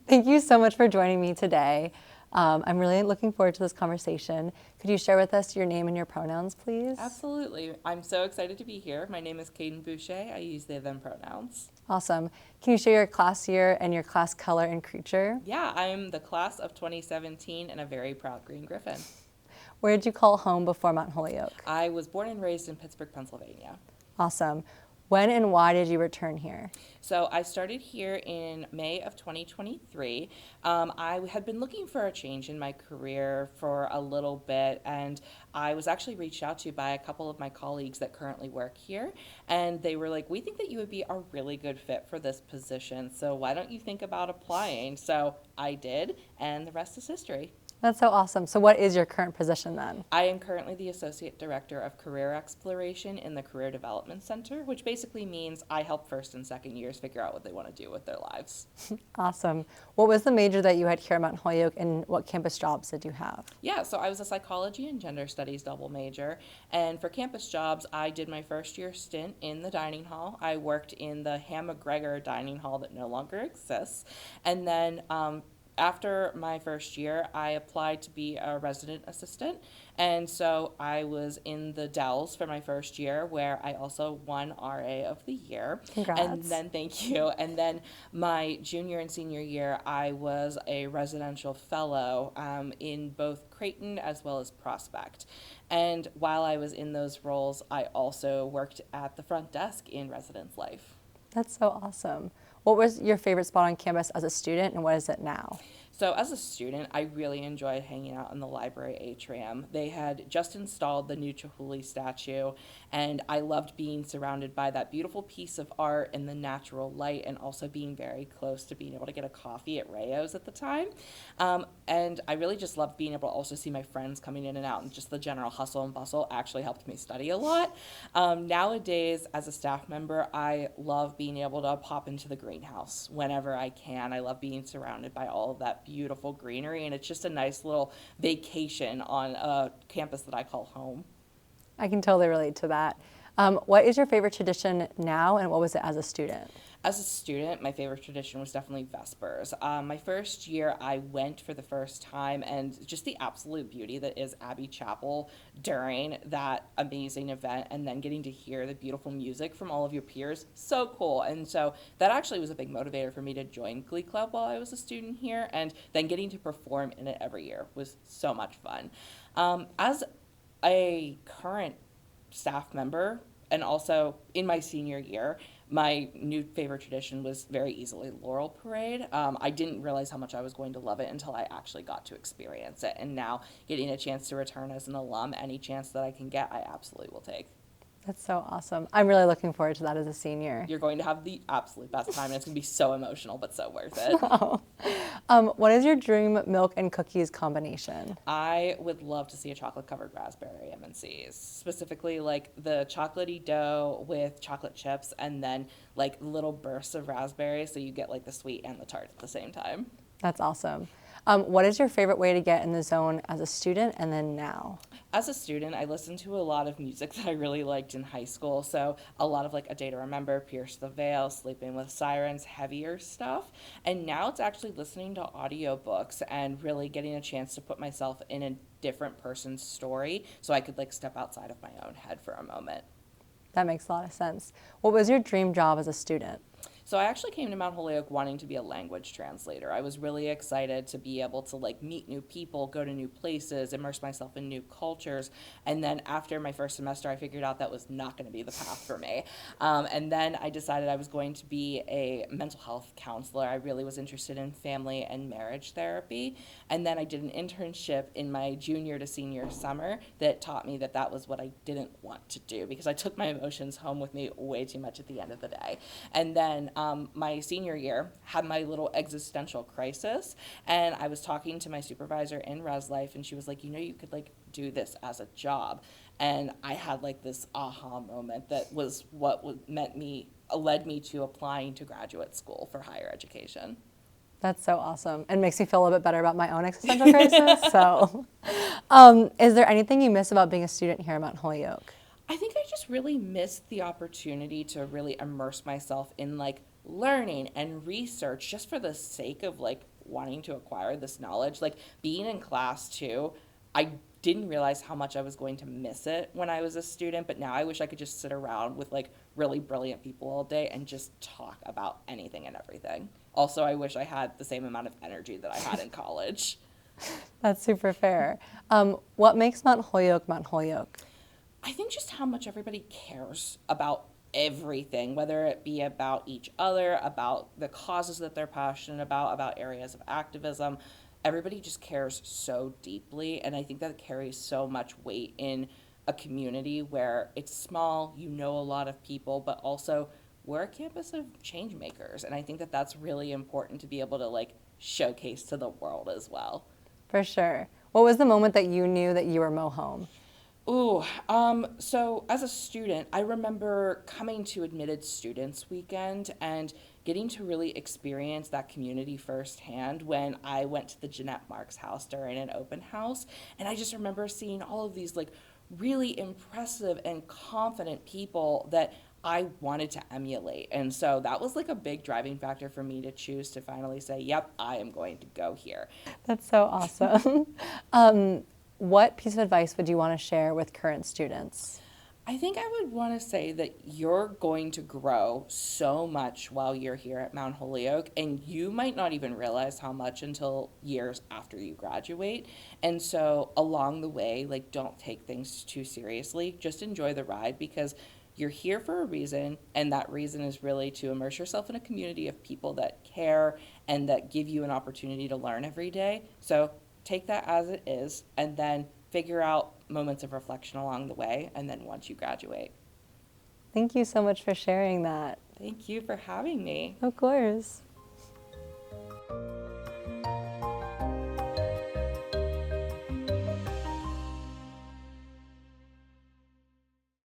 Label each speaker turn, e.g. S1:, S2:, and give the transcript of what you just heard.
S1: Thank you so much for joining me today. I'm really looking forward to this conversation. Could you share with us your name and your pronouns, please?
S2: Absolutely. I'm so excited to be here. My name is Caedyn Busche. I use they, them pronouns.
S1: Awesome. Can you share your class year and your class color and creature?
S2: Yeah, I'm the class of 2017 and a very proud Green Griffin.
S1: Where did you call home before Mount Holyoke?
S2: I was born and raised in Pittsburgh, Pennsylvania.
S1: Awesome. When and why did you return here?
S2: So I started here in May of 2023. I had been looking for a change in my career for a little bit, and I was actually reached out to by a couple of my colleagues that currently work here, and they were like, "We think that you would be a really good fit for this position, so why don't you think about applying?" So I did, and the rest is history.
S1: That's so awesome. So what is your current position then?
S2: I am currently the Associate Director of Career Exploration in the Career Development Center, which basically means I help first and second years figure out what they want to do with their lives.
S1: Awesome. What was the major that you had here at Mount Holyoke, and what campus jobs did you have?
S2: Yeah, so I was a psychology and gender studies double major. And for campus jobs, I did my first year stint in the dining hall. I worked in the Ham McGregor dining hall that no longer exists. And then after my first year, I applied to be a resident assistant. And so I was in the Dells for my first year, where I also won RA of the year.
S1: Congrats.
S2: And then, thank you. And then my junior and senior year, I was a residential fellow in both Creighton as well as Prospect. And while I was in those roles, I also worked at the front desk in residence life.
S1: That's so awesome. What was your favorite spot on campus as a student, and what is it now?
S2: So as a student, I really enjoyed hanging out in the library atrium. They had just installed the new Chihuly statue, and I loved being surrounded by that beautiful piece of art and the natural light, and also being very close to being able to get a coffee at Rayo's at the time. And I really just loved being able to also see my friends coming in and out, and just the general hustle and bustle actually helped me study a lot. Nowadays, as a staff member, I love being able to pop into the greenhouse whenever I can. I love being surrounded by all of that beautiful greenery, and it's just a nice little vacation on a campus that I call home.
S1: I can totally relate to that. What is your favorite tradition now, and what was it as a student?
S2: As a student, my favorite tradition was definitely Vespers. My first year, I went for the first time, and just the absolute beauty that is Abbey Chapel during that amazing event, and then getting to hear the beautiful music from all of your peers, so cool. And so that actually was a big motivator for me to join Glee Club while I was a student here, and then getting to perform in it every year was so much fun. As a current staff member, and also in my senior year, my new favorite tradition was very easily Laurel Parade. I didn't realize how much I was going to love it until I actually got to experience it. And now, getting a chance to return as an alum, any chance that I can get, I absolutely will take.
S1: That's so awesome. I'm really looking forward to that as a senior.
S2: You're going to have the absolute best time, and it's going to be so emotional, but so worth it.
S1: What is your dream milk and cookies combination?
S2: I would love to see a chocolate-covered raspberry M&Ms, specifically like the chocolatey dough with chocolate chips, and then like little bursts of raspberry, so you get like the sweet and the tart at the same time.
S1: That's awesome. What is your favorite way to get in the zone as a student and then now?
S2: As a student, I listened to a lot of music that I really liked in high school. So a lot of like A Day to Remember, Pierce the Veil, Sleeping with Sirens, heavier stuff. And now it's actually listening to audiobooks and really getting a chance to put myself in a different person's story, so I could like step outside of my own head for a moment.
S1: That makes a lot of sense. What was your dream job as a student?
S2: So I actually came to Mount Holyoke wanting to be a language translator. I was really excited to be able to like meet new people, go to new places, immerse myself in new cultures. And then after my first semester, I figured out that was not going to be the path for me. And then I decided I was going to be a mental health counselor. I really was interested in family and marriage therapy. And then I did an internship in my junior to senior summer that taught me that that was what I didn't want to do, because I took my emotions home with me way too much at the end of the day. And then my senior year had my little existential crisis, and I was talking to my supervisor in Res Life, and she was like, you could like do this as a job. And I had like this aha moment that was what led me to applying to graduate school for higher education.
S1: That's so awesome. And makes me feel a little bit better about my own existential crisis. So, is there anything you miss about being a student here at Mount Holyoke?
S2: I think I just really missed the opportunity to really immerse myself in like learning and research just for the sake of like wanting to acquire this knowledge. Like being in class too, I didn't realize how much I was going to miss it when I was a student, but now I wish I could just sit around with like really brilliant people all day and just talk about anything and everything. Also, I wish I had the same amount of energy that I had in college.
S1: That's super fair. What makes Mount Holyoke Mount Holyoke?
S2: I think just how much everybody cares about everything, whether it be about each other, about the causes that they're passionate about areas of activism. Everybody just cares so deeply, and I think that carries so much weight in a community where it's small, you know a lot of people, but also we're a campus of change makers, and I think that that's really important to be able to like showcase to the world as well.
S1: For sure. What was the moment that you knew that you were Mo home?
S2: So as a student, I remember coming to Admitted Students Weekend and getting to really experience that community firsthand when I went to the Jeanette Marks house during an open house. And I just remember seeing all of these like really impressive and confident people that I wanted to emulate. And so that was like a big driving factor for me to choose to finally say, yep, I am going to go here.
S1: That's so awesome. What piece of advice would you want to share with current students?
S2: I think I would want to say that you're going to grow so much while you're here at Mount Holyoke, and you might not even realize how much until years after you graduate. And so, along the way, like, don't take things too seriously. Just enjoy the ride because you're here for a reason, and that reason is really to immerse yourself in a community of people that care and that give you an opportunity to learn every day. So, take that as it is, and then figure out moments of reflection along the way, and then once you graduate.
S1: Thank you so much for sharing that.
S2: Thank you for having me.
S1: Of course.